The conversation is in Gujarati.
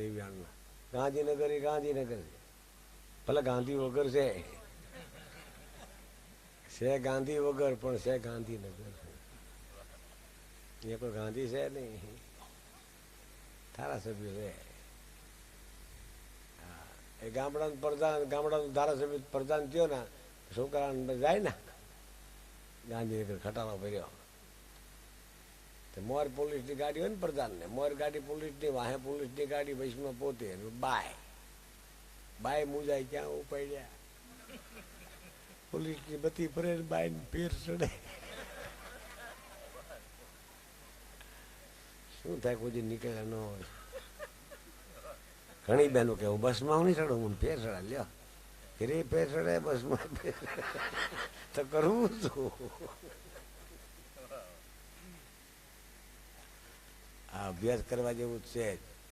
દેવ્યાણના. ગાંધીનગર એ ગાંધીનગર છે, ભલે ગાંધી વગર છે ગાંધી વગર, પણ છે ગાંધીનગર. એ કોઈ ગાંધી છે નહીં, ધારાસભ્ય છે. એ ગામડાનું પ્રધાન, ગામડાનું ધારાસભ્ય પ્રધાન થયો ને, છોકરા જાય ને ગાંધીનગર ખટારો ભર્યો. મોર પોલીસની ગાડી હોય ને પ્રધાનને, મોર ગાડી પોલીસની, વાહે પોલીસની ગાડી, વૈષ્ણવ પોતે બાય મુજાય ક્યાં ઉપાડ્યા. પોલીસની બધી ફરે, બાય ફેર ચડે. શું થાય, કોઈ નીકળ્યા ન હોય. ઘણી બહેનો કે હું બસમાં હું નહીં ચડું, હું ફેર ચડા લ્યો. ફેરે ફેર ચડે બસમાં, તો કરવું શું? આ અભ્યાસ કરવા જેવું છે જ.